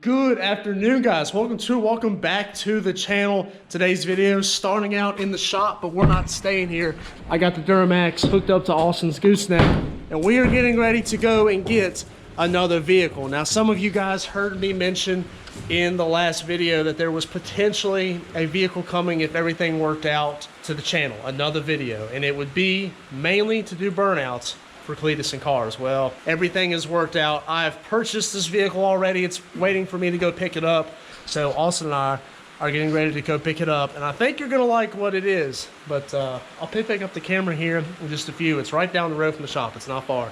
Good afternoon, guys. Welcome back to the channel. Today's video is starting out in the shop, but we're not staying here. I got the Duramax hooked up to Austin's gooseneck, and we are getting ready to go and get another vehicle. Now, some of you guys heard me mention in the last video that there was potentially a vehicle coming if everything worked out to the channel, another video, and it would be mainly to do burnouts for Cletus and cars. Well, everything has worked out. I've purchased this vehicle already. It's waiting for me to go pick it up. So Austin and I are getting ready to go pick it up, and I think you're gonna like what it is. But I'll pick up the camera here in just a few. It's right down the road from the shop. It's not far,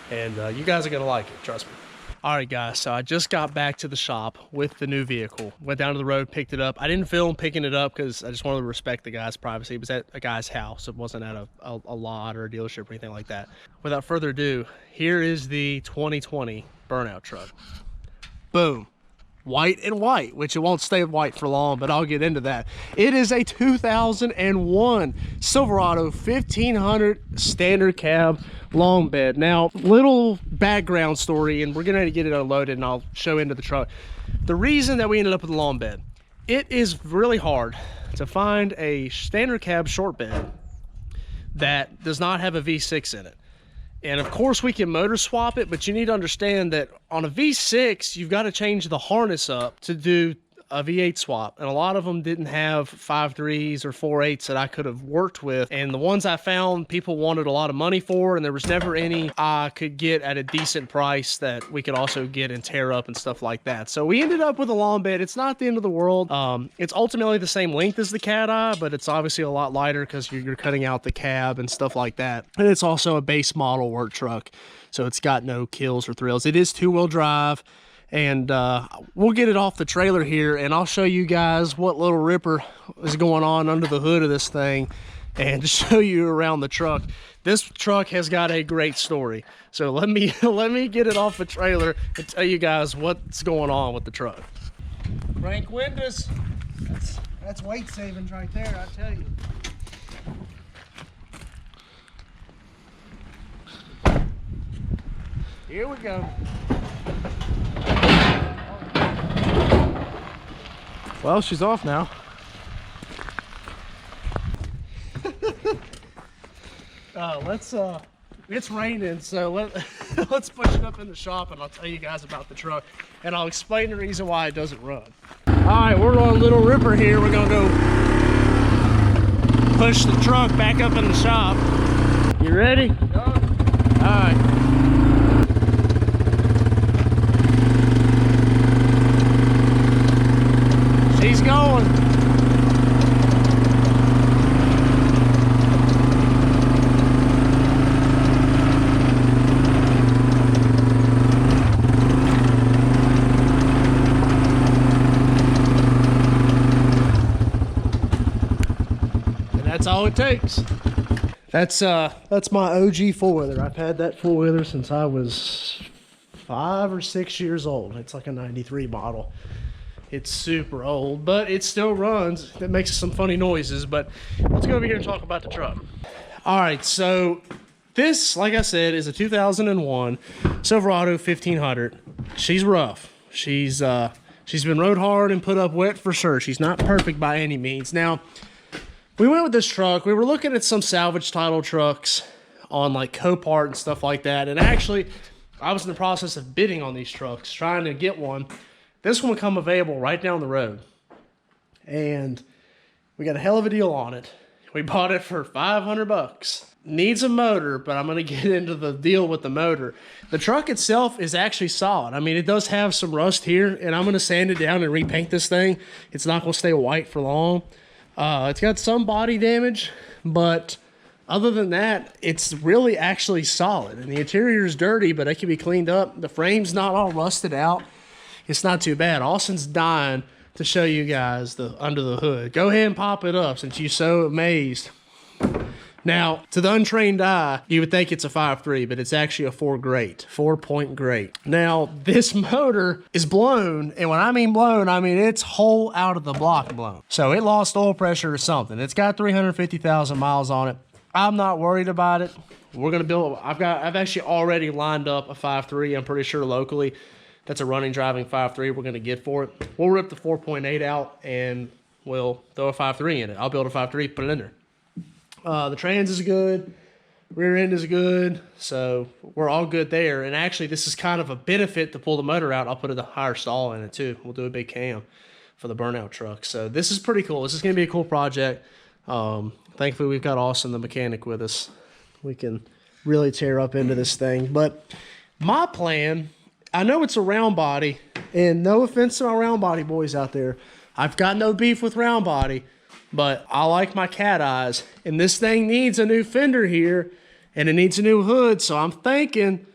and you guys are gonna like it, trust me. All right, guys, so I just got back to the shop with the new vehicle. Went down to the road, picked it up. I didn't film picking it up because I just wanted to respect the guy's privacy. It was at a guy's house. It wasn't at a lot or a dealership or anything like that. Without further ado, here is the 2020 Burnout truck. Boom. White and white, which it won't stay white for long, but I'll get into that. It is a 2001 Silverado 1500 standard cab long bed. Now, little background story, and we're gonna get it unloaded and I'll show into the truck. The reason that we ended up with a long bed, it is really hard to find a standard cab short bed that does not have a V6 in it. And of course we can motor swap it, but you need to understand that on a V6, you've got to change the harness up to do a V8 swap. And a lot of them didn't have 5.3s or 4.8s that I could have worked with. And the ones I found, people wanted a lot of money for, and there was never any I could get at a decent price that we could also get and tear up and stuff like that. So we ended up with a long bed. It's not the end of the world. It's ultimately the same length as the Cateye, but it's obviously a lot lighter because you're cutting out the cab and stuff like that. And it's also a base model work truck, so it's got no kills or thrills. It is two-wheel drive. And we'll get it off the trailer here, and I'll show you guys what little ripper is going on under the hood of this thing and show you around the truck. This truck has got a great story. So let me get it off the trailer and tell you guys what's going on with the truck. Crank windows. That's weight savings right there, I tell you. Here we go. Well, she's off now. It's raining, so let's push it up in the shop and I'll tell you guys about the truck and I'll explain the reason why it doesn't run. All right, we're on Little Ripper here. We're gonna go push the truck back up in the shop. You ready? Go. All right. He's going. And that's all it takes. That's my OG four-wheeler. I've had that four-wheeler since I was 5 or 6 years old. It's like a 93 model. It's super old, but it still runs. It makes some funny noises, but let's go over here and talk about the truck. All right, so this, like I said, is a 2001 Silverado 1500. She's rough. She's been rode hard and put up wet for sure. She's not perfect by any means. Now, we went with this truck. We were looking at some salvage title trucks on like Copart and stuff like that, and actually, I was in the process of bidding on these trucks, trying to get one. This one will come available right down the road. And we got a hell of a deal on it. We bought it for 500 bucks. Needs a motor, but I'm gonna get into the deal with the motor. The truck itself is actually solid. I mean, it does have some rust here, and I'm gonna sand it down and repaint this thing. It's not gonna stay white for long. It's got some body damage, but other than that, it's really actually solid. And the interior is dirty, but it can be cleaned up. The frame's not all rusted out. It's not too bad. Austin's dying to show you guys the under the hood. Go ahead and pop it up since you're so amazed. Now, to the untrained eye, you would think it's a 5.3, but it's actually a 4-point grate. Now, this motor is blown, and when I mean blown, I mean it's whole out of the block blown. So it lost oil pressure or something. It's got 350,000 miles on it. I'm not worried about it. We're gonna build, I've actually already lined up a 5.3, I'm pretty sure locally, that's a running driving 5.3 we're going to get for it. We'll rip the 4.8 out and we'll throw a 5.3 in it. I'll build a 5.3, put it in there. The trans is good. Rear end is good. So we're all good there. And actually, this is kind of a benefit to pull the motor out. I'll put a higher stall in it too. We'll do a big cam for the Burnout truck. So this is pretty cool. This is going to be a cool project. Thankfully, we've got Austin, the mechanic, with us. We can really tear up into this thing. But my plan, I know it's a round body, and no offense to my round body boys out there. I've got no beef with round body, but I like my cat eyes, and this thing needs a new fender here, and it needs a new hood, so I'm thinking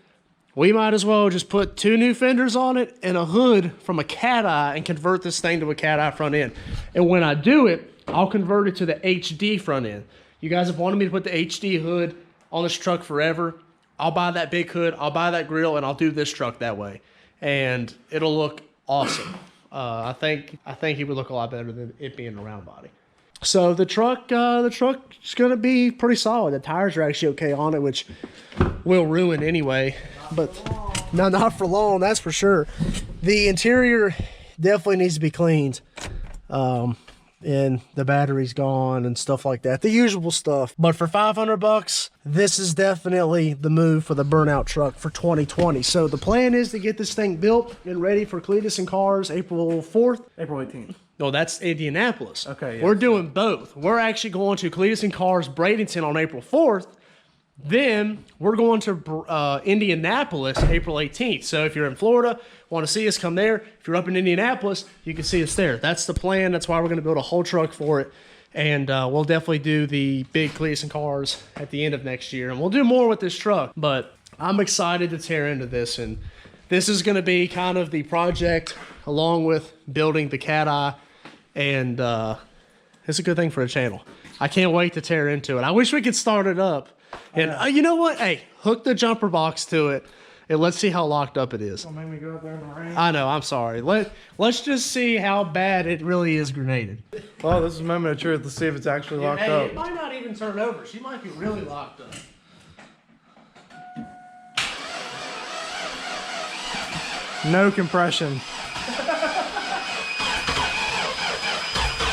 we might as well just put 2 new fenders on it and a hood from a cat eye and convert this thing to a cat eye front end. And when I do it, I'll convert it to the HD front end. You guys have wanted me to put the HD hood on this truck forever. I'll buy that big hood, I'll buy that grill, and I'll do this truck that way. And it'll look awesome. I think it would look a lot better than it being a round body. So the truck's gonna be pretty solid. The tires are actually okay on it, which will ruin anyway. But no, not for long, that's for sure. The interior definitely needs to be cleaned. And the battery's gone and stuff like that, the usual stuff. But for $500, this is definitely the move for the Burnout truck for 2020. So the plan is to get this thing built and ready for Cletus and Cars April 4th. April 18th. No, that's Indianapolis. Okay, yeah. We're doing both. We're actually going to Cletus and Cars Bradenton on April 4th. Then we're going to Indianapolis April 18th. So if you're in Florida, want to see us, come there. If you're up in Indianapolis, you can see us there. That's the plan. That's why we're going to build a whole truck for it. And we'll definitely do the big Cletus and Cars at the end of next year. And we'll do more with this truck. But I'm excited to tear into this. And this is going to be kind of the project along with building the cat eye. And it's a good thing for a channel. I can't wait to tear into it. I wish we could start it up. And you know what? Hey, hook the jumper box to it, and let's see how locked up it is. Don't make me go out there in the rain. I know. I'm sorry. Let's just see how bad it really is grenaded. Well, this is a moment of truth. Let's see if it's actually locked up. It might not even turn over. She might be really locked up. No compression.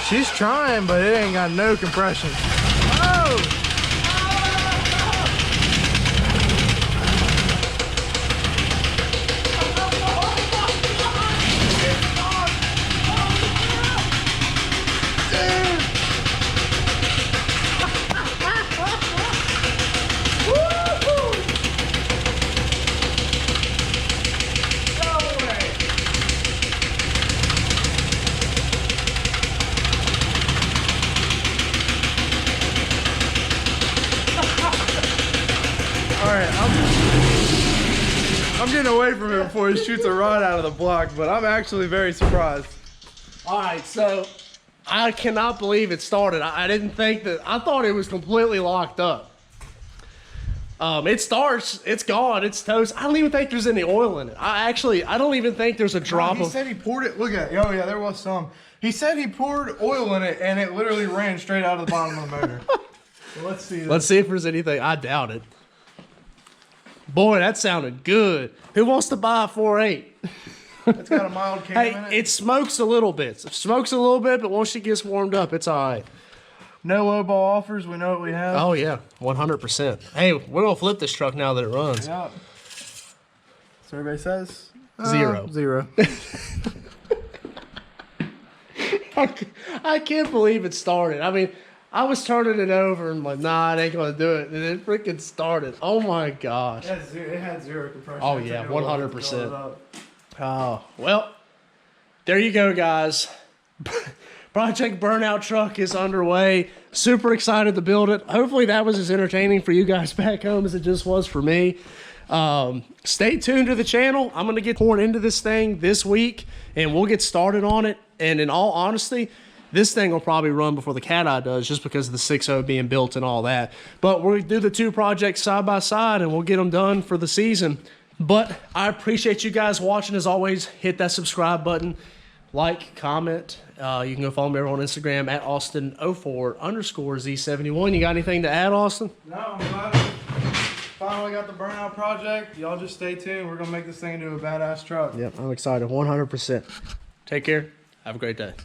She's trying, but it ain't got no compression. Oh! I'm getting away from it before he shoots a rod out of the block, but I'm actually very surprised. All right, so I cannot believe it started. I didn't think that. I thought it was completely locked up. It starts, it's gone, it's toast. I don't even think there's any oil in it. I don't even think there's a drop He said he poured it. Look at it. Oh yeah, there was some. He said he poured oil in it, and it literally ran straight out of the bottom of the motor. So let's see. Let's see if there's anything. I doubt it. Boy, that sounded good. Who wants to buy a 4.8? It's got a mild cam in it. It smokes a little bit. It smokes a little bit, but once she gets warmed up, it's all right. No low ball offers. We know what we have. Oh, yeah. 100%. Hey, we're going to flip this truck now that it runs. Yeah. Survey says? 0. 0. I can't believe it started. I mean, I was turning it over and like, nah, it ain't going to do it. And it freaking started. Oh, my gosh. It had 0 compression. Oh, yeah. 100%. Oh, well, there you go, guys. Project Burnout truck is underway. Super excited to build it. Hopefully that was as entertaining for you guys back home as it just was for me. Stay tuned to the channel. I'm going to get poured into this thing this week, and we'll get started on it. And in all honesty, this thing will probably run before the Cateye does just because of the 6.0 being built and all that. But we'll do the two projects side by side, and we'll get them done for the season. But I appreciate you guys watching. As always, hit that subscribe button, like, comment. You can go follow me over on Instagram at Austin04_Z71. You got anything to add, Austin? No, I'm glad. finally got the Burnout project. Y'all just stay tuned. We're gonna make this thing into a badass truck. Yep, I'm excited, 100%. Take care. Have a great day.